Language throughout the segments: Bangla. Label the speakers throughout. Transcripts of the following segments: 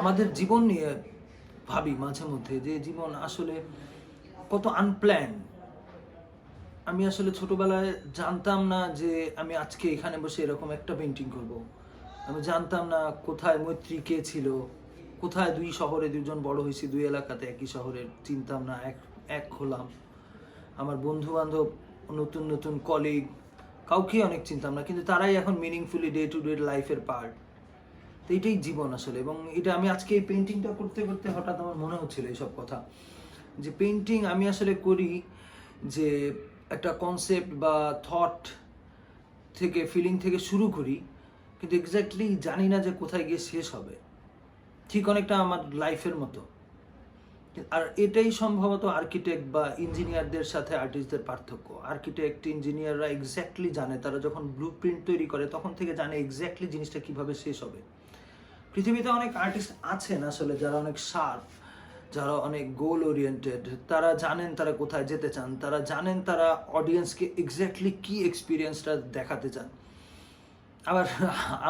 Speaker 1: আমাদের জীবন নিয়ে ভাবি মাঝে মধ্যে যে জীবন আসলে কত আনপ্ল্যান। আমি আসলে ছোটবেলায় জানতাম না যে আমি আজকে এখানে বসে এরকম একটা পেন্টিং করব। আমি জানতাম না কোথায় মৈত্রী কে ছিল, কোথায় দুই শহরে দুজন বড় হয়েছি, দুই এলাকাতে একই শহরে চিনতাম না, এক এক হলাম। আমার বন্ধু বান্ধব, নতুন নতুন কলিগ, কাউকেই অনেক চিনতাম না, কিন্তু তারাই এখন মিনিংফুলি ডে টু ডে লাইফের পার্ট। তো এটাই জীবন আসলে। এবং এটা আমি আজকে এই পেন্টিংটা করতে করতে হঠাৎ আমার মনে হচ্ছিল এইসব কথা, যে পেন্টিং আমি আসলে করি যে একটা কনসেপ্ট বা থট থেকে, ফিলিং থেকে শুরু করি, কিন্তু এক্স্যাক্টলি জানি না যে কোথায় গিয়ে শেষ হবে। ঠিক অনেকটা আমার লাইফের মতো। আর এটাই সম্ভবত আর্কিটেক্ট বা ইঞ্জিনিয়ারদের সাথে আর্টিস্টদের পার্থক্য। আর্কিটেক্ট ইঞ্জিনিয়াররা এক্স্যাক্টলি জানে, তারা যখন ব্লু প্রিন্ট তৈরি করে তখন থেকে জানে এক্স্যাক্টলি জিনিসটা কিভাবে শেষ হবে। পৃথিবীতে অনেক আর্টিস্ট আছেন আসলে যারা অনেক শার্প, যারা অনেক গোল ওরিয়েন্টেড, তারা জানেন তারা কোথায় যেতে চান, তারা জানেন তারা অডিয়েন্সকে এক্স্যাক্টলি কি এক্সপিরিয়েন্সটা দেখাতে চান। আবার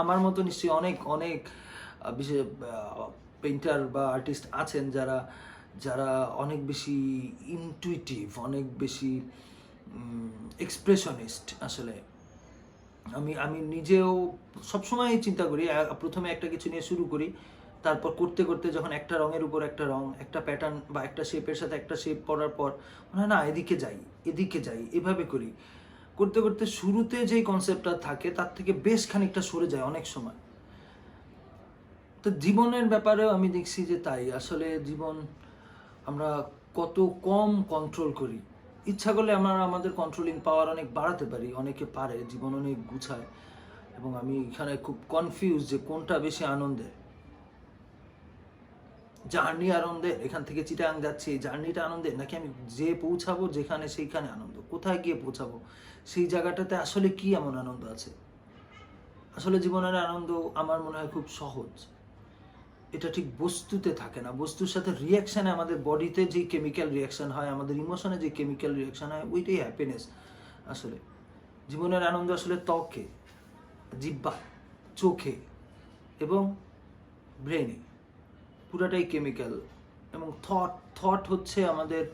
Speaker 1: আমার মতো নিশ্চয়ই অনেক অনেক বিশেষ পেইন্টার বা আর্টিস্ট আছেন যারা যারা অনেক বেশি ইনটুইটিভ, অনেক বেশি এক্সপ্রেশনিস্ট আসলে। আমি আমি নিজেও সবসময় চিন্তা করি, প্রথমে একটা কিছু নিয়ে শুরু করি, তারপর করতে করতে যখন একটা রঙের উপর একটা রং, একটা প্যাটার্ন বা একটা শেপের সাথে একটা শেপ পড়ার পর মনে হয় না এদিকে যাই, এদিকে যাই, এভাবে করি। করতে করতে শুরুতে যেই কনসেপ্টটা থাকে তার থেকে বেশ খানিকটা সরে যায় অনেক সময়। তো জীবনের ব্যাপারেও আমি দেখছি যে তাই আসলে জীবন আমরা কত কম কন্ট্রোল করি। ইচ্ছা করলে আমরা আমাদের কন্ট্রোলিং পাওয়ার অনেক বাড়াতে পারি, অনেকে পারে, জীবন অনেক গুছায়। এবং আমি এখানে খুব কনফিউজ যে কোনটা বেশি আনন্দের। জার্নি আনন্দের, এখান থেকে চিটাগাং যাচ্ছি এই জার্নিটা আনন্দের, নাকি আমি যে পৌঁছাবো যেখানে সেইখানে আনন্দ, কোথায় গিয়ে পৌঁছাবো সেই জায়গাটাতে আসলে কি এমন আনন্দ আছে। আসলে জীবনের আনন্দ আমার মনে হয় খুব সহজ। এটা ঠিক বস্তুতে থাকে না, বস্তুর সাথে রিয়াকশানে, আমাদের বডিতে যে কেমিক্যাল রিয়াকশান হয়, আমাদের ইমোশনে যে কেমিক্যাল রিয়াকশান হয়, ওইটাই হ্যাপিনেস আসলে। জীবনের আনন্দ আসলে ত্বকে, জিহ্বায়, চোখে এবং ব্রেনে, পুরাটাই কেমিক্যাল। এবং থট থট হচ্ছে আমাদের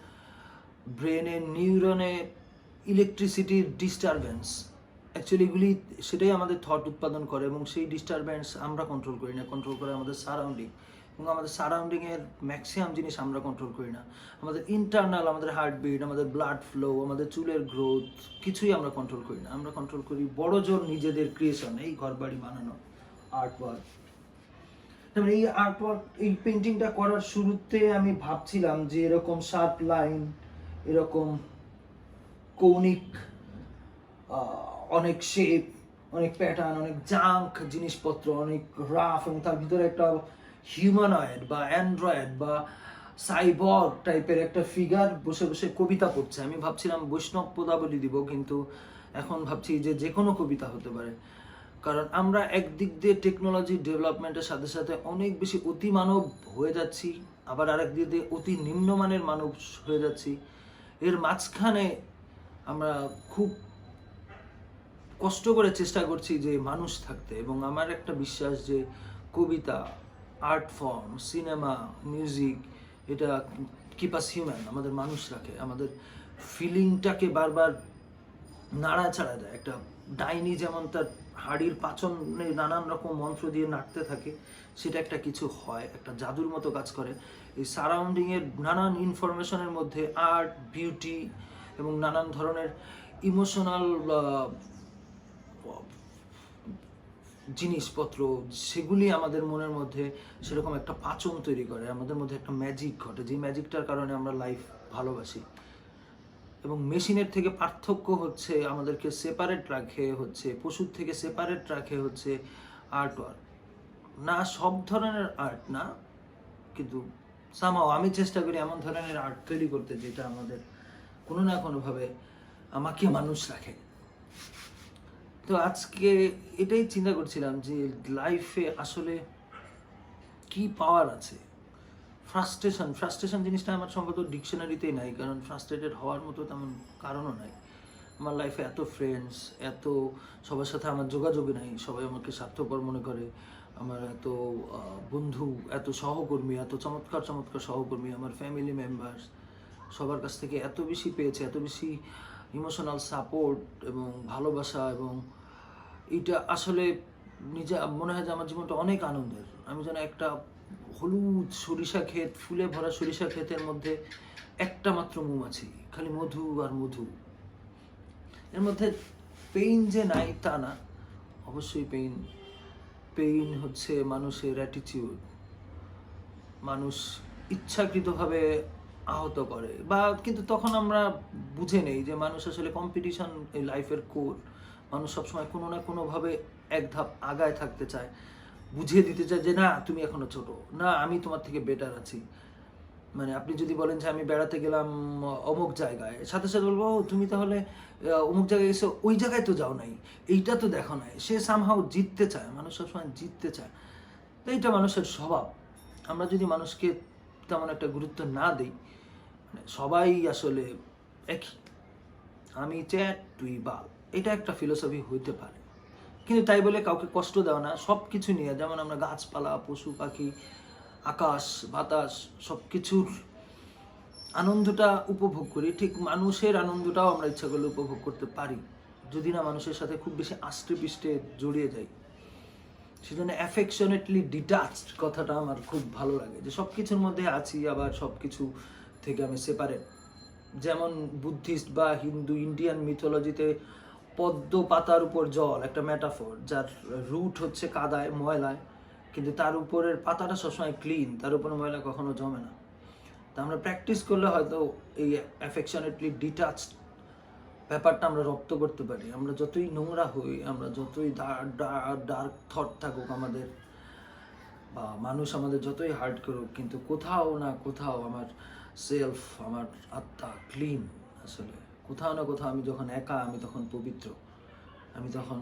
Speaker 1: ব্রেনের নিউরনে ইলেকট্রিসিটির ডিস্টারবেন্স। অ্যাকচুয়ালি এগুলি সেটাই আমাদের থট উৎপাদন করে, এবং সেই ডিস্টারবেন্স আমরা কন্ট্রোল করি না, কন্ট্রোল করে আমাদের সারাউন্ডিং। এবং আমাদের সারাউন্ডিংয়ের ম্যাক্সিমাম জিনিস আমরা কন্ট্রোল করি না। আমাদের ইন্টারনাল, আমাদের হার্টবিট, আমাদের ব্লাড ফ্লো, আমাদের চুলের গ্রোথ, কিছুই আমরা কন্ট্রোল করি না। আমরা কন্ট্রোল করি বড় জোর নিজেদের ক্রিয়েশন, এই ঘর বাড়ি বানানো, আর্ট ওয়ার্ক। যেমন এই আর্ট ওয়ার্ক, এই পেন্টিংটা করার শুরুতে আমি ভাবছিলাম যে এরকম শার্প লাইন, এরকম কৌণিক অনেক শেপ, অনেক প্যাটার্ন, অনেক জাঙ্ক জিনিসপত্র, অনেক রাফ, এবং তার ভিতরে একটা হিউম্যানয়েড বা অ্যান্ড্রয়েড বা সাইবর্গ টাইপের একটা ফিগার বসে বসে কবিতা পড়ছে। আমি ভাবছিলাম বৈষ্ণব পদাবলী দিব, কিন্তু এখন ভাবছি যে যে কোনো কবিতা হতে পারে। কারণ আমরা একদিক দিয়ে টেকনোলজি ডেভেলপমেন্টের সাথে সাথে অনেক বেশি অতি মানব হয়ে যাচ্ছি, আবার আরেক দিক দিয়ে অতি নিম্নমানের মানব হয়ে যাচ্ছি। এর মাঝখানে আমরা খুব কষ্ট করে চেষ্টা করছি যে মানুষ থাকতে। এবং আমার একটা বিশ্বাস যে কবিতা, আর্ট ফর্ম, সিনেমা, মিউজিক, এটা কিপ আস হিউম্যান, আমাদের মানুষ রাখে, আমাদের ফিলিংটাকে বারবার নাড়াচাড়া দেয়। একটা ডাইনি যেমন তার হাড়ির পাচনে নানান রকম মন্ত্র দিয়ে নাড়তে থাকে, সেটা একটা কিছু হয়, একটা জাদুর মতো কাজ করে। এই সারাউন্ডিংয়ের নানান ইনফরমেশনের মধ্যে আর্ট, বিউটি এবং নানান ধরনের ইমোশনাল জিনিসপত্র, সেগুলি আমাদের মনের মধ্যে সেরকম একটা পাচন তৈরি করে, আমাদের মধ্যে একটা ম্যাজিক ঘটে, যে ম্যাজিকটার কারণে আমরা লাইফ ভালোবাসি। এবং মেশিনের থেকে পার্থক্য হচ্ছে আমাদেরকে সেপারেট রাখে, হচ্ছে পশুর থেকে সেপারেট রাখে হচ্ছে আর্ট ওয়ার্ক। না সব ধরনের আর্ট না, কিন্তু সামহাও আমি চেষ্টা করি এমন ধরনের আর্ট তৈরি করতে যেটা আমাদের কোনো না কোনোভাবে আমাকে মানুষ রাখে। তো আজকে এটাই চিন্তা করছিলাম যে লাইফে আসলে কি পাওয়ার আছে। ফ্রাস্ট্রেশন, ফ্রাস্ট্রেশন জিনিসটা আমার সম্ভবত ডিকশনারিতেই নাই, কারণ ফ্রাস্ট্রেটেড হওয়ার মতো তেমন কারণও নাই। আমার লাইফে এত ফ্রেন্ডস, এত সবার সাথে আমার যোগাযোগ নাই, সবাই আমাকে স্বার্থপর মনে করে, আমার এত বন্ধু, এত সহকর্মী, এত চমৎকার চমৎকার সহকর্মী, আমার ফ্যামিলি মেম্বার্স সবার কাছ থেকে এত বেশি পেয়েছে, এত বেশি ইমোশনাল সাপোর্ট এবং ভালোবাসা, এবং এটা আসলে নিজে মনে হয় যে আমার জীবনটা অনেক আনন্দের। আমি যেন একটা হলুদ সরিষা ক্ষেত, ফুলে ভরা সরিষা ক্ষেতের মধ্যে একটা মাত্র মৌমাছি, খালি মধু আর মধু। এর মধ্যে পেইন যে নাই তা না, অবশ্যই পেইন হচ্ছে মানুষের অ্যাটিটিউড। মানুষ ইচ্ছাকৃতভাবে আহত করে, বা কিন্তু তখন আমরা বুঝে নেই যে মানুষ আসলে কম্পিটিশন এই লাইফের কোর। মানুষ সবসময় কোনো না কোনোভাবে এক ধাপ আগায় থাকতে চায়, বুঝিয়ে দিতে চায় যে না তুমি এখনো ছোট, না আমি তোমার থেকে বেটার আছি। মানে আপনি যদি বলেন যে আমি বেড়াতে গেলাম অমুক জায়গায়, সাথে সাথে বলবো "ও, তুমি তাহলে অমুক জায়গায় গেছো, ওই জায়গায় তো যাও নাই, এইটা তো দেখো নাই"। সে সামহাও জিততে চায়, মানুষ সবসময় জিততে চায়। তো এইটা মানুষের স্বভাব। আমরা যদি মানুষকে তেমন একটা গুরুত্ব না দিই, মানে সবাই আসলে একই, আমি চ্যাট তুই বাল, এটা একটা ফিলোসফি হইতে পারে, কিন্তু তাই বলে কাউকে কষ্ট দেওয়া না। সব কিছু নিয়ে, যেমন আমরা গাছপালা, পশু পাখি, আকাশ বাতাস সব কিছুর আনন্দটা উপভোগ করি, ঠিক মানুষের আনন্দটাও আমরা ইচ্ছা করলে উপভোগ করতে পারি, যদি না মানুষের সাথে খুব বেশি আষ্টে পিষ্টে জড়িয়ে যাই। সেজন্য অ্যাফেকশনেটলি ডিটাচড কথাটা আমার খুব ভালো লাগে, যে সব কিছুর মধ্যে আছি, আবার সব কিছু থেকে আমি সেপারেট। যেমন বুদ্ধিস্ট বা হিন্দু ইন্ডিয়ান মিথোলজিতে পদ্ম পাতার উপর জল একটা মেটাফর, যার রুট হচ্ছে কাদায় ময়লায়, কিন্তু তার উপরের পাতাটা সবসময় ক্লিন, তার উপরে ময়লা কখনো জমে না। তা আমরা প্র্যাকটিস করলে হয়তো এই অ্যাফেকশনেটলি ডিটাচড ব্যাপারটা আমরা রপ্ত করতে পারি। আমরা যতই নোংরা হই, আমরা যতই ডার্ক থট থাকুক আমাদের, বা মানুষ আমাদের যতই হার্ট করুক, কিন্তু কোথাও না কোথাও আমার সেলফ, আমার আত্মা ক্লিন। আসলে কোথাও না কোথাও আমি যখন একা, আমি তখন পবিত্র, আমি তখন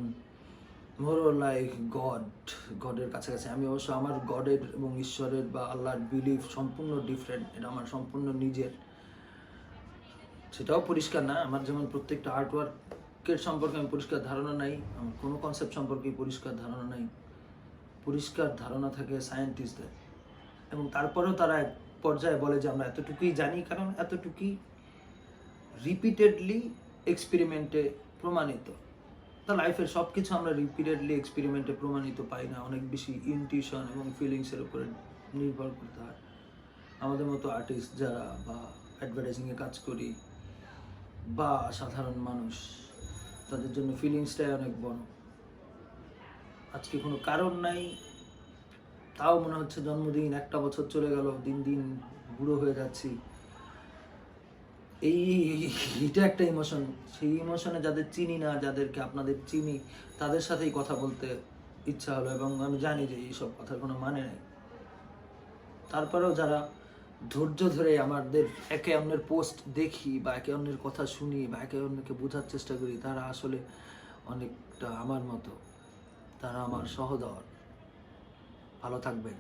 Speaker 1: মোর লাইক গডের কাছাকাছি। আমি অবশ্য আমার গডের এবং ঈশ্বরের বা আল্লাহর বিলিফ সম্পূর্ণ ডিফারেন্ট, এটা আমার সম্পূর্ণ নিজের, সেটাও পরিষ্কার না। আমার যেমন প্রত্যেকটা আর্টওয়ার্কের সম্পর্কে আমি পরিষ্কার ধারণা নাই, আমার কোনো কনসেপ্ট সম্পর্কে পরিষ্কার ধারণা নাই। পরিষ্কার ধারণা থাকে সায়েন্টিস্টদের, এবং তারপরেও তারা এক পর্যায়ে বলে যে আমরা এতটুকুই জানি, কারণ এতটুকুই রিপিটেডলি এক্সপেরিমেন্টে প্রমাণিত। তা লাইফের সব কিছু আমরা রিপিটেডলি এক্সপেরিমেন্টে প্রমাণিত পাই না, অনেক বেশি ইনটিউশন এবং ফিলিংসের উপরে নির্ভর করতে হয়। আমাদের মতো আর্টিস্ট যারা, বা অ্যাডভার্টাইজিংয়ে কাজ করি, বা সাধারণ মানুষ, তাদের জন্য ফিলিংসটাই অনেক বড়। আজকে কোনো কারণ নাই, তাও মনে হচ্ছে জন্মদিন, একটা বছর চলে গেল, দিন দিন বুড়ো হয়ে যাচ্ছি, এইটা একটা ইমোশন। সেই ইমোশনে যাদের চিনি না, যাদেরকে আপনাদের চিনি, তাদের সাথেই কথা বলতে ইচ্ছা হলো, এবং আমি জানি যে এইসব কথার কোনো মানে নেই। তারপরেও যারা ধৈর্য ধরে আমাদের একে অন্যের পোস্ট দেখি, বা একে অন্যের কথা শুনি, বা একে অন্যকে বোঝার চেষ্টা করি, তারা আসলে অনেকটা আমার মতো, তারা আমার সহদর। ভালো থাকবেন।